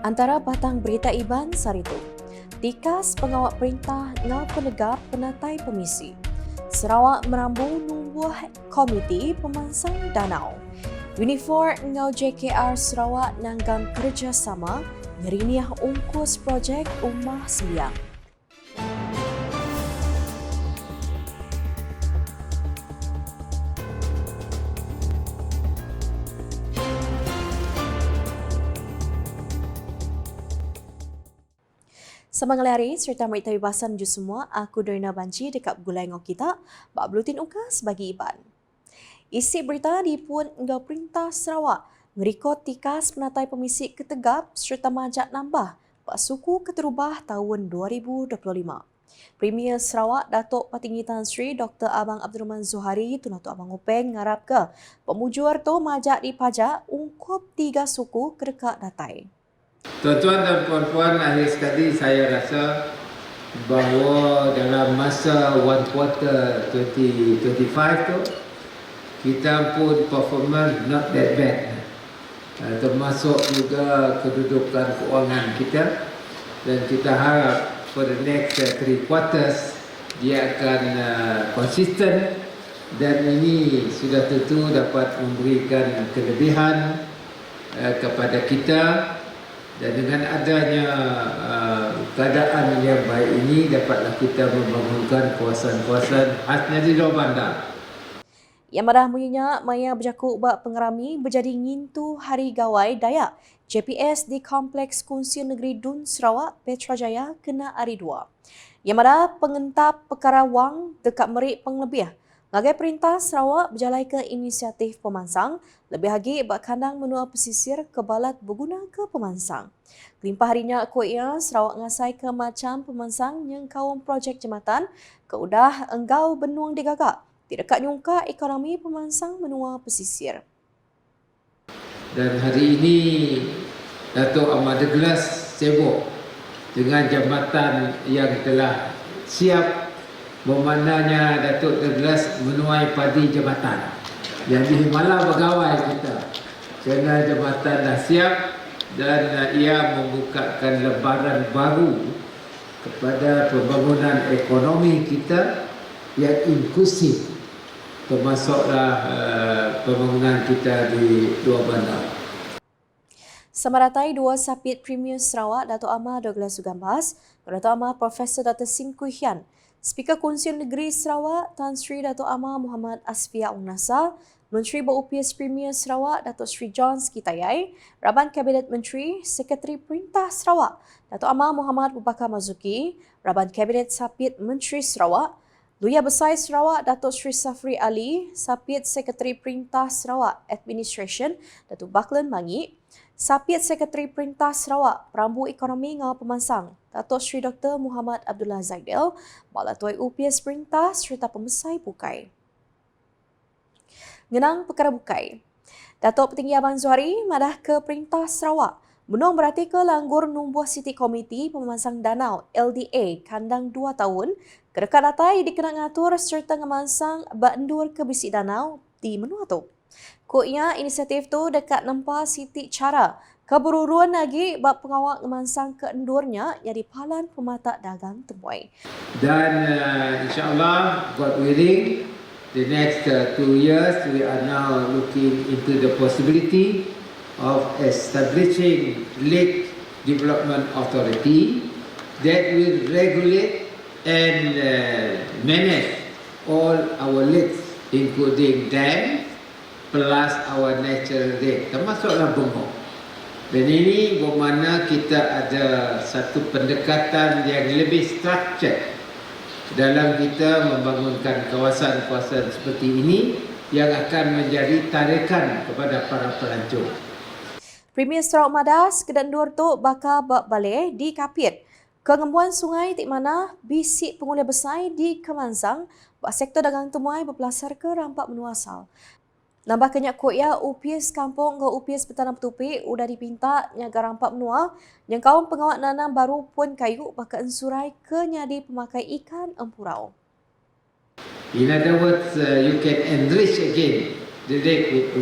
Antara batang berita Iban Saritu, Tikas Pengawal Perintah Ngau Penegak Penatai Pemisi, Sarawak merambung numbuh Komiti Pemansang Danau, Unifor Ngau JKR Sarawak nanggam kerjasama nyeriniah ungkus projek Ummah Sembiang. Semangat hari serta merita bebasan ju semua, aku Dorina Banci dekat Gulai Ngau kita, bak bulutin ukas bagi Iban. Isi berita di Puan Engau Perintah Sarawak, ngerikot tikas penatai pemisi ketegap serta majak nambah bak suku keterubah tahun 2025. Premier Sarawak Datuk Patinggi Tan Sri Dr. Abang Abdul Rahman Zuhari Tunatuk Abang Openg ngarap ke pemujur tu majak di pajak ungkup 3 suku kedekat datai. Tuan-tuan dan puan-puan, akhir sekali saya rasa bahawa dalam masa one quarter 2025 tu kita pun performance not that bad, termasuk juga kedudukan keuangan kita, dan kita harap for the next 3 quarters dia akan konsisten, dan ini sudah tentu dapat memberikan kelebihan kepada kita. Dan dengan adanya keadaan yang baik ini, dapatlah kita membangunkan kawasan-kawasan khasnya di luar bandar. Yang marah munyinya maya berjakuk bak pengerami berjadi ngintu hari gawai Dayak JPS di Kompleks Kunsian Negeri Dun Sarawak Petrajaya kena hari 2. Yang marah pengentap perkara wang dekat merik penglebih. Ngagai Perintah Sarawak berjalai ke inisiatif pemansang, lebih lagi bak kandang menua pesisir kebalat berguna ke pemansang. Kelimpah harinya kuatnya Sarawak ngasai ke macam pemansang yang kaum projek jematan ke udah enggau benuang digagak. Tidak nyungka ekonomi pemansang menua pesisir. Dan hari ini Datuk Ahmad Douglas sibuk dengan jambatan yang telah siap. Bermaknanya Datuk Douglas menuai padi jabatan. Jadi malah pegawai kita kerana jabatan dah siap, dan ia membukakan lembaran baru kepada pembangunan ekonomi kita yang inklusif, termasuklah pembangunan kita di luar bandar. Semaratai 2 sapit Premier Sarawak Datuk Ahmad Douglas Sugambas, Datuk Ahmad Profesor Dr. Sim Kui Hian, Speaker Kunsian Negeri Sarawak Tan Sri Datuk Amar Muhammad Asfiya Unasa, Menteri Berupias Premier Sarawak Datuk Sri John Skitayai, Raban Kabinet Menteri, Sekretari Perintah Sarawak Datuk Amar Muhammad Bubakar Mazuki, Raban Kabinet Sapit Menteri Sarawak, Luya Besar Sarawak Datuk Sri Safri Ali, Sapit Sekretari Perintah Sarawak Administration Datuk Baklan Mangi, Sapit Sekretari Perintah Sarawak Perambu Ekonomi Ngau Pemansang Datuk Sri Dr. Muhammad Abdullah Zaidil, Balatoi UPS Perintah serta Pemesai Bukai. Ngenang perkara Bukai, Datuk Petinggi Abang Zuhari madah ke Perintah Sarawak menung berarti ke langgur numbuh City Komiti Pemansang Danau LDA kandang 2 tahun kedekat datai dikenal ngatur serta ngemansang bandur ke bisik danau di menua tu. Kuatnya inisiatif tu dekat nampak Siti cara keberuruan lagi bab pengawal ngemansang ke endurnya yang dipalan pemata dagang temui. Dan insyaAllah, God willing, the next 2 years we are now looking into the possibility of establishing Lake Development Authority that will regulate and manage all our lakes, including dams plus our natural lake, termasuklah bengkok. Dan ini bermakna kita ada satu pendekatan yang lebih structured dalam kita membangunkan kawasan-kawasan seperti ini yang akan menjadi tarikan kepada para pelancong. Premier Sarawak Madas kedandur tu bakal bak balik di Kapit. Kengembuan sungai tik mana bisik pengulia besar di Kemansang bak sektor dagang temuai berpelasar ke rampak menua asal. Nambah kenyak kuya UPS kampung ke UPS Petana Petupi udah dipinta nyaga rampak menua yang kaum pengawal nanam baru pun kayu baka ensurai ke nyadi pemakai ikan empurau. In other words, you can enrich again the lake with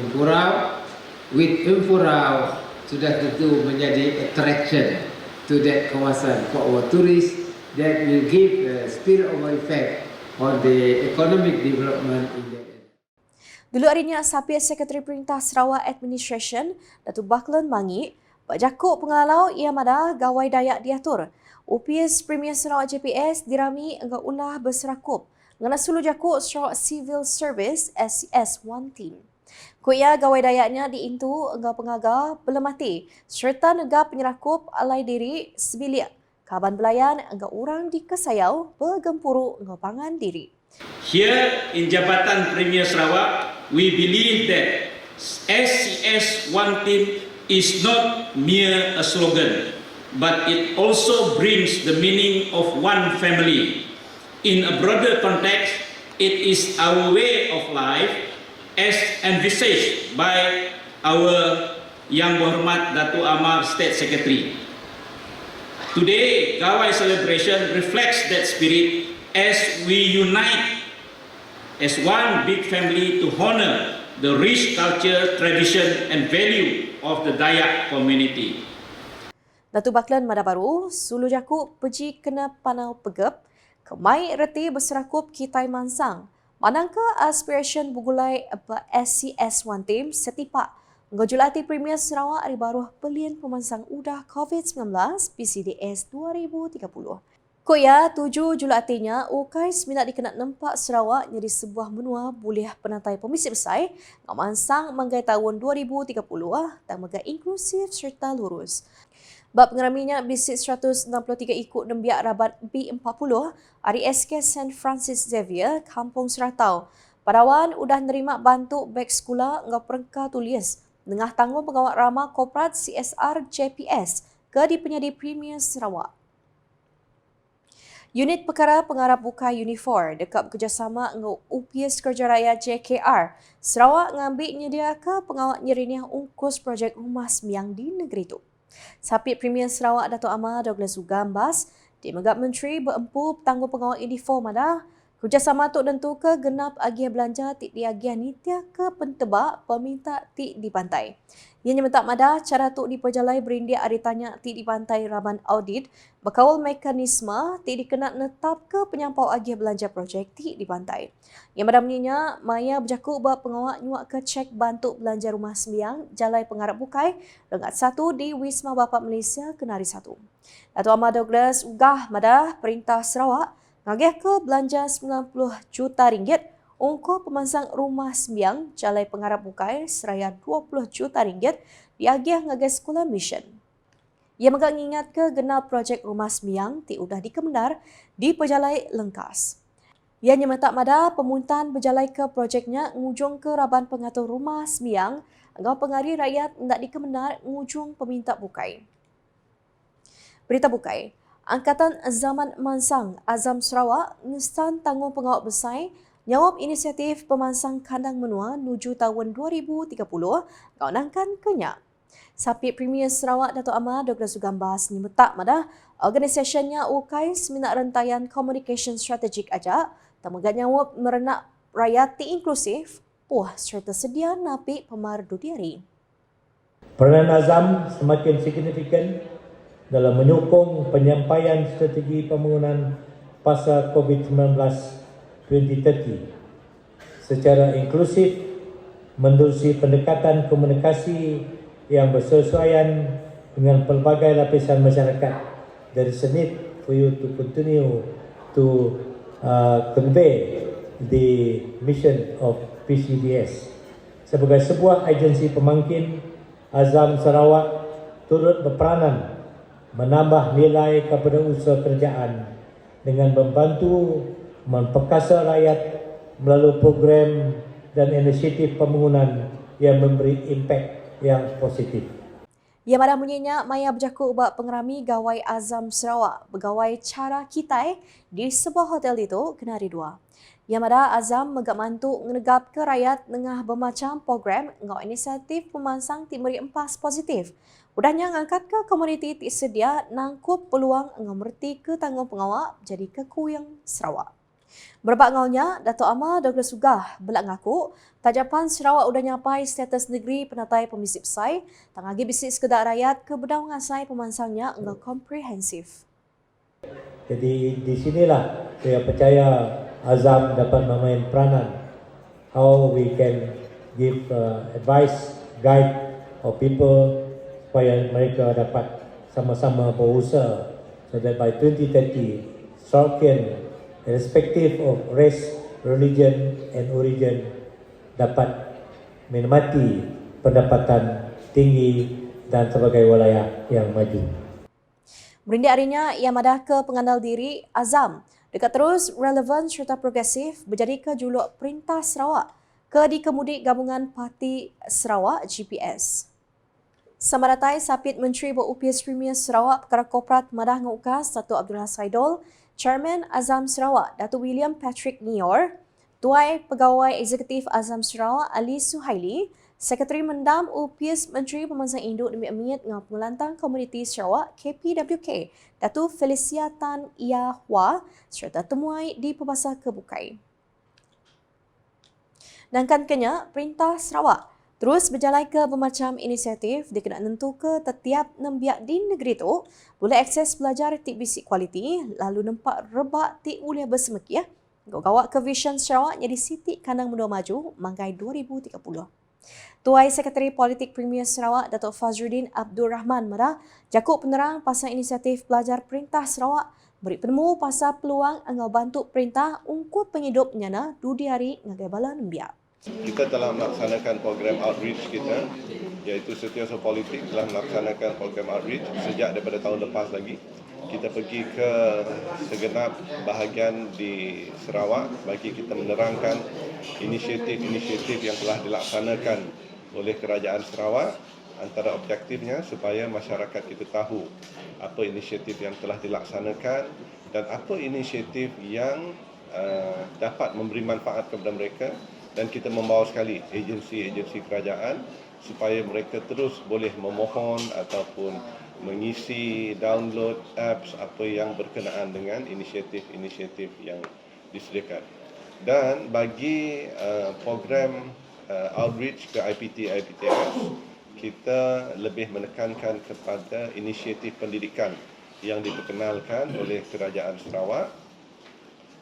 empurau sudah tentu menjadi attraction to that kawasan for our tourists that will give a spillover effect on the economic development in that area. Dulu harinya Sapit Sekretari Perintah Sarawak Administration, Datuk Baklan Mangi, Pak Jakub Pengalau ia mada gawai Dayak diatur. UPS Premier Sarawak JPS dirami enggak ulah berserakup ngana sulu Jakub Sarawak Civil Service SCS One Team. Kuya gawai Dayaknya diintu enggak pengaga belum mati serta negah penyerakup alai diri sebilik. Kaban belayan enggak orang di Kesayau bergempuru enggak pangan diri. Here in Jabatan Premier Sarawak, we believe that SCS One Team is not mere a slogan, but it also brings the meaning of one family. In a broader context, it is our way of life as envisaged by our Yang Berhormat Datuk Amar State Secretary. Today, Gawai celebration reflects that spirit as we unite as one big family to honor the rich culture, tradition and value of the Dayak community. Datuk Baklan Madabaru, Sulu Jakub peji kena panau pegep, kemai reti berserakup kitai mansang. Manangka aspiration bugulai SCS One Team setipak ngojulati Premier Sarawak hari baruh pelian pemansang udah COVID-19 PCDS 2030. Koya 7 julatinya ukais minat dikenal nampak Sarawak jadi sebuah benua boleh penatai pemisi besar ngamansang manggai tahun 2030 dan mega inklusif serta lurus. Bab pengeraminya bisit 163 ikut nembiak rabat B40 hari SK St. Francis Xavier, Kampung Seratau. Padawan udah nerima bantu beg sekolah ngau perengka tulis dengan tanggung pengawal ramah korporat CSR JPS ke di penyedi Premier Sarawak. Unit Perkara Pengarap Bukai Unifor dekat bekerjasama dengan UPS Kerja Raya JKR Sarawak ngambil nyedia ke pengawal nyerinya ungkus projek rumah sembiang di negeri itu. Sapit Premier Sarawak Datuk Amar Douglas Ugambas di Megap Menteri berempu tanggung pengawal uniform ada kerjasama tu tentu ke genap agih belanja tik di agih nitia ke pentebak peminta tik di pantai. Ianya mentak madah cara tu diperjalai berindia ari tanya tik di pantai Raban Audit berkawal mekanisme tik dikenal netap ke penyampau agih belanja projek tik di pantai. Yang madah menyinya Maya berjakuk buat pengawal nyuak ke cek bantu belanja rumah sembiang Jalai Pengarap Bukai rengat 1 di Wisma Bapak Malaysia Kenari 1. Datuk Amar Douglas ugah madah Perintah Sarawak ngagih ke belanja 90 juta ringgit ungkuh pemansang rumah sembiang Jalai Pengarap Bukai seraya 20 juta ringgit diagih ngagih sekolah mission. Ia megak ngingat ke genap projek rumah sembiang ti udah dikemendar di pejalai lengkas. Ia nyemetak mada pemuntan berjalai ke projeknya ngujung ke Raban Pengatur Rumah Sembiang engau pengari rakyat ndak dikemendar ngujung peminta bukai. Berita bukai. Angkatan Zaman Mansang Azam Sarawak ngestan tanggung pengawal besar nyawab inisiatif pemansang kandang menua nuju tahun 2030 kaunangkan kenyak. Sapit Premier Sarawak Datuk Amar Douglas Ugambas nyemetak madah organisasinya ukais minat rantaian communication strategik ajak tamagat nyawab merenak rakyat inklusif puh serta sedia napi pemardu diari. Peranan Azam semakin signifikan dalam menyokong penyampaian strategi pembangunan pasca COVID-19 2030 secara inklusif menerusi pendekatan komunikasi yang bersesuaian dengan pelbagai lapisan masyarakat. There is a need for you to continue to convey the mission of PCDS. Sebagai sebuah agensi pemangkin, Azam Sarawak turut berperanan menambah nilai kepada usaha kerajaan dengan membantu memperkasa rakyat melalui program dan inisiatif pembangunan yang memberi impak yang positif. Ia madah menyinya Maya berjakuk buat pengerami Gawai Azam Sarawak bergawai cara kitai di sebuah hotel itu Kenari 2. Ia madah Azam megak mantuk menegap ke rakyat tengah bermacam program ngau inisiatif pemansang timuri empas positif. Udahnya ngangkat ke komuniti ti sedia nangkup peluang ngau merti ke tanggung pengawal jadi ke Kuyang Sarawak. Berbak ngaunya, Dato' Amar Douglas Sugah belak ngaku, Tajapan Sarawak udah nyapai status negeri penatai pemisip sai, tangagi bisnis kedak rakyat ke bedau ngasai pemansangnya enggak komprehensif. Jadi di sinilah saya percaya Azam dapat memain peranan. How we can give advice, guide our people supaya mereka dapat sama-sama berusaha so that by 2030, Sarawakian, irrespective of race, religion and origin, dapat menikmati pendapatan tinggi dan sebagai wilayah yang maju. Berindik harinya ia madah ke pengandal diri Azam dekat terus relevan serta progresif berjadi ke juluk Perintah Sarawak ke dikemudik gabungan Parti Sarawak GPS. Samaratai Sapit Menteri Berupias Premier Sarawak Perkara Korporat madah ngukas Datuk Abdullah Saidol, Chairman Azam Sarawak Datuk William Patrick Nior, Tuai Pegawai Eksekutif Azam Sarawak Ali Suhaili, Sekretari Mendam Upias Menteri Pemansang Induk demi Emiat dengan Pengelantang Komuniti Sarawak KPWK, Datuk Felicia Tan Ia Hua serta temuai di Pembasar Kebukai. Dan kan kenya Perintah Sarawak terus berjalan ke bermacam inisiatif dia kena nentu ke setiap nembiak di negeri tu boleh akses belajar tik bisik kualiti lalu nampak rebak tik uliah bersemekiah gawak ke Vision Sarawak jadi sitik kandang menua maju mangkai 2030. Tuai Sekretari Politik Premier Sarawak Datuk Fazruddin Abdul Rahman merah jakuk penerang pasal inisiatif pelajar Perintah Sarawak beri penemu pasal peluang angau bantu perintah ungkup penghidup nyana dudi hari ngagai bala nembiak. Kita telah melaksanakan program outreach kita, iaitu Setiausaha Politik telah melaksanakan program outreach sejak daripada tahun lepas lagi. Kita pergi ke segenap bahagian di Sarawak bagi kita menerangkan inisiatif-inisiatif yang telah dilaksanakan oleh Kerajaan Sarawak. Antara objektifnya supaya masyarakat kita tahu apa inisiatif yang telah dilaksanakan dan apa inisiatif yang dapat memberi manfaat kepada mereka. Dan kita membawa sekali agensi-agensi kerajaan supaya mereka terus boleh memohon ataupun mengisi download apps apa yang berkenaan dengan inisiatif-inisiatif yang disediakan. Dan bagi program outreach ke IPTS, kita lebih menekankan kepada inisiatif pendidikan yang diperkenalkan oleh Kerajaan Sarawak.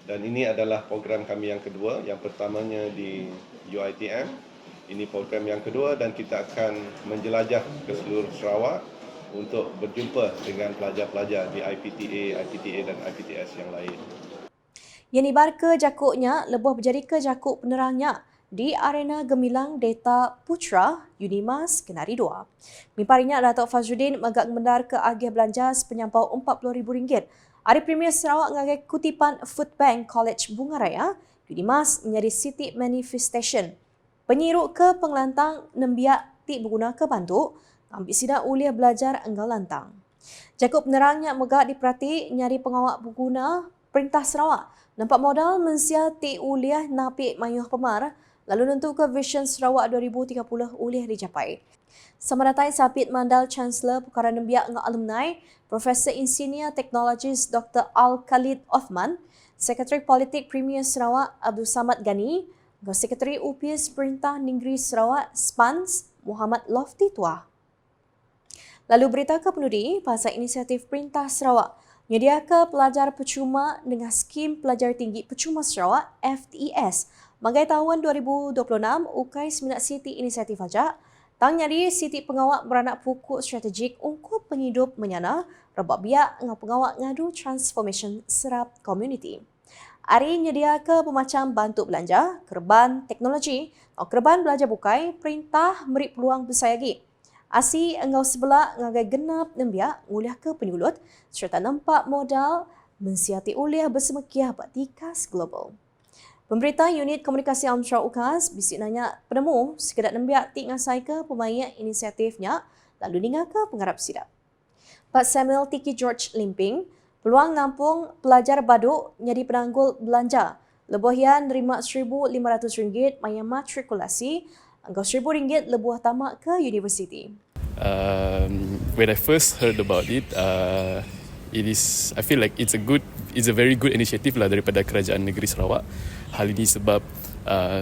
Dan ini adalah program kami yang kedua. Yang pertamanya di UiTM. Ini program yang kedua dan kita akan menjelajah ke seluruh Sarawak untuk berjumpa dengan pelajar-pelajar di IPTA dan IPTS yang lain. Yang ibar ke jakuknya lebih berjadi ke jakuk penerangnya di arena gemilang data Putra Unimas Kenari 2. Mimparinya Datuk Fazruddin megak mendar ke agih belanja sepenyampau RM40,000. Hari Premier Sarawak ngagai kutipan Food Bank College Bunga Raya, Unimas menjadi City Manifestation. Penyiruk ke pengelantang nembiak tik berguna ke bantu, ambil sidak uliah belajar enggal lantang. Jakub penerangnya megak diperhati nyari pengawak berguna Perintah Sarawak. Nampak modal mensia tik uliah napik mayuh pemar, lalu nentu ke Vision Sarawak 2030 uliah dicapai. Samaratai Sapit Mandal Chancellor Perkara Nembiak dengan Alumni, Profesor Insinyur Teknologis Dr. Al-Khalid Othman, Sekretari Politik Premier Sarawak Abdul Samad Ghani, dan Sekretari Upias Perintah Negeri Sarawak SPANS Muhammad Lofty Tuah. Lalu berita ke penudi pasal inisiatif Perintah Sarawak menyediakan pelajar percuma dengan skim pelajar tinggi percuma Sarawak FTES. Bagai tahun 2026, ukai seminat Siti Inisiatif Ajak, tang nyari Siti Pengawak beranak pokok strategik untuk penghidup menyana, rebak biak dengan pengawak ngadu transformation serap community. Ari nyedia ke pemacam bantu belanja, kerban teknologi, atau kerban belajar bukai, perintah beri peluang besar lagi. Asi engkau sebelah ngagai genap nembiak nguliah ke penyulut, serta nampak modal mensiati uliah bersemekiah baktikas global. Pemberita Unit Komunikasi Alam Sarawak UKAS bisik nanya penemu sekedar nembiak tik ngasai ke pemain inisiatifnya lalu dengar ke pengharap sidap. Pak Samuel Tiki George Limping, peluang ngampung pelajar baduk nyadi penanggul belanja. Lebuhian nerima RM1,500 maya matrikulasi, angkau RM1,000 lebuh tamak ke universiti. When I first heard about it, I feel like it's a very good initiative lah daripada Kerajaan Negeri Sarawak. Hal ini sebab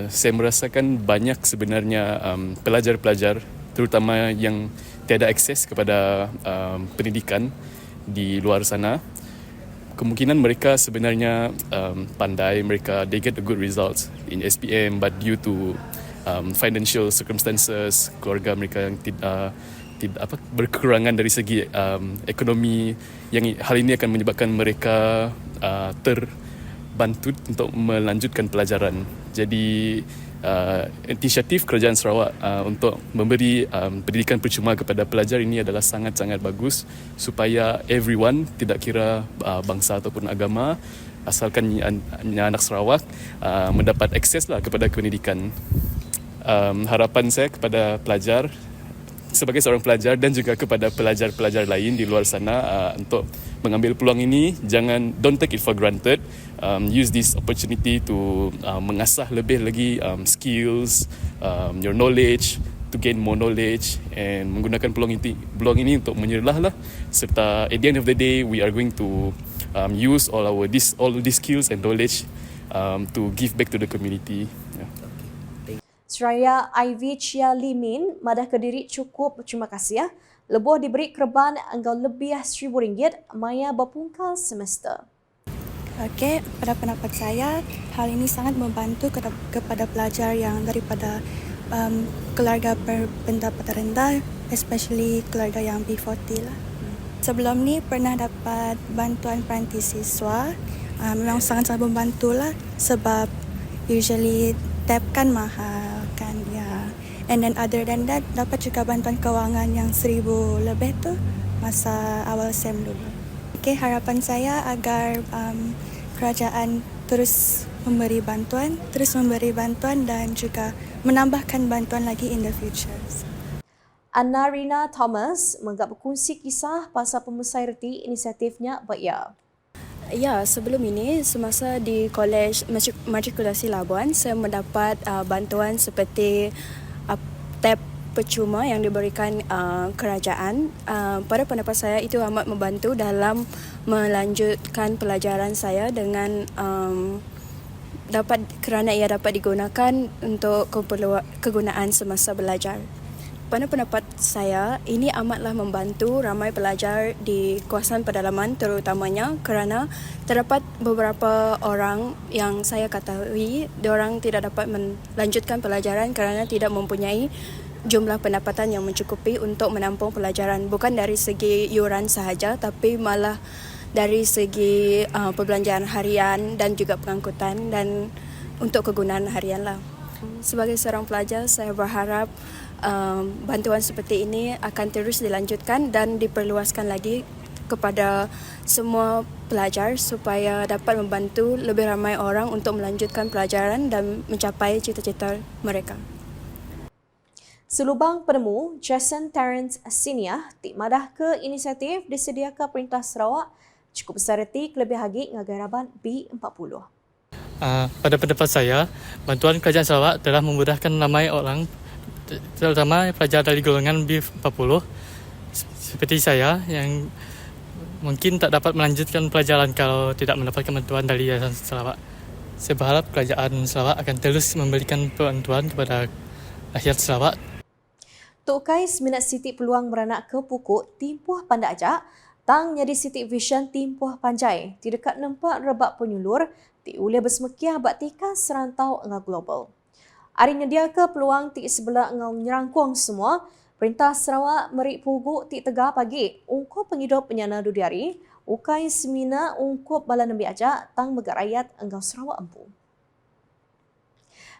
saya merasakan banyak sebenarnya pelajar-pelajar terutama yang tiada akses kepada pendidikan di luar sana. Kemungkinan mereka sebenarnya pandai, they get the good results in SPM, but due to financial circumstances, keluarga mereka yang tidak berkekurangan dari segi ekonomi, yang hal ini akan menyebabkan mereka terbantu untuk melanjutkan pelajaran. Jadi inisiatif Kerajaan Sarawak untuk memberi pendidikan percuma kepada pelajar ini adalah sangat-sangat bagus supaya everyone, tidak kira bangsa ataupun agama, asalkan anak Sarawak mendapat akses lah kepada pendidikan. Harapan saya kepada pelajar, sebagai seorang pelajar dan juga kepada pelajar-pelajar lain di luar sana untuk mengambil peluang ini, don't take it for granted. Use this opportunity to mengasah lebih lagi skills, your knowledge, to gain more knowledge, and menggunakan peluang ini untuk menyerlah lah. Serta at the end of the day, we are going to use all these skills and knowledge to give back to the community. Yeah. Seraya Ivy Chia Limin, Madah Kediri cukup terima kasih ya. Lebuh diberi kerban anggau lebih RM1,000 maya berpungkal semester. Okey, pada pendapat saya, hal ini sangat membantu kepada pelajar yang daripada keluarga berpendapatan rendah, especially keluarga yang B40 lah. Sebelum ni pernah dapat bantuan peranti siswa, memang sangat-sangat membantu lah sebab usually tab kan mahal kan ya. And then other than that, dapat juga bantuan kewangan yang RM1,000 lebih tu masa awal SEM dulu. Okay, harapan saya agar kerajaan terus memberi bantuan dan juga menambahkan bantuan lagi in the future. Anna Rina Thomas berkongsi kisah pasal pembesar reti inisiatifnya Baia. Ya, sebelum ini semasa di Kolej Matrikulasi Labuan, saya mendapat bantuan seperti tab percuma yang diberikan kerajaan. Pada pendapat saya itu amat membantu dalam melanjutkan pelajaran saya dengan kerana ia dapat digunakan untuk kegunaan semasa belajar. Pada pendapat saya, ini amatlah membantu ramai pelajar di kawasan pedalaman terutamanya kerana terdapat beberapa orang yang saya ketahui diorang tidak dapat melanjutkan pelajaran kerana tidak mempunyai jumlah pendapatan yang mencukupi untuk menampung pelajaran. Bukan dari segi yuran sahaja tapi malah dari segi perbelanjaan harian dan juga pengangkutan dan untuk kegunaan harian lah. Sebagai seorang pelajar, saya berharap bantuan seperti ini akan terus dilanjutkan dan diperluaskan lagi kepada semua pelajar supaya dapat membantu lebih ramai orang untuk melanjutkan pelajaran dan mencapai cita-cita mereka. Selubang penemu, Jason Terence Senior madah ke inisiatif disediakan Perintah Sarawak cukup besar reti kelebih hagi ngagaraban B40. Pada pendapat saya, bantuan Kerajaan Sarawak telah memudahkan ramai orang, terutama pelajar dari golongan B40 seperti saya yang mungkin tak dapat melanjutkan pelajaran kalau tidak mendapatkan bantuan dari Yayasan Sarawak. Saya berharap Kerajaan Sarawak akan terus memberikan bantuan kepada rakyat Sarawak. Tok Kais minat sitik peluang beranak ke pukuk timpuh panda ajak, tang nyadi sitik vision timpuh panjai, ti dekat nampak rebak penyulur, ti ulih bersemekiah bak tika serantau engah global. Hari nyedia ke peluang ti sebelah engau menyerangkuang semua, Perintah Sarawak merik puguk ti tegah pagi, ungkup penghidup penyana dudiari, ukai semina ungkup bala nembi ajak, tang megak rakyat engau Sarawak empu.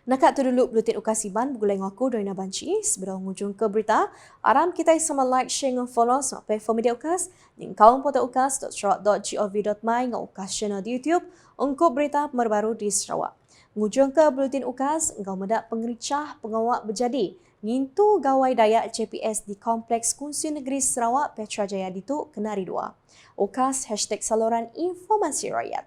Nakat tu dulu Blutin Ukasiban, bergulai ngaku Doina Banci, sebelum hujung ke berita, aram kita sama like, share dan follow sama platform media Ukas, yang kawan portal ukas.sarawak.gov.my dengan Ukas channel di YouTube, ungkup berita terbaru di Sarawak. Ngujung ke Blutin Ukas, engkau medak pengericah pengawak berjadi. Ngintu gawai Dayak JPS di Kompleks Kunci Negeri Sarawak Petrajaya Dituk Kenari 2. Ukas #saluran informasi rakyat.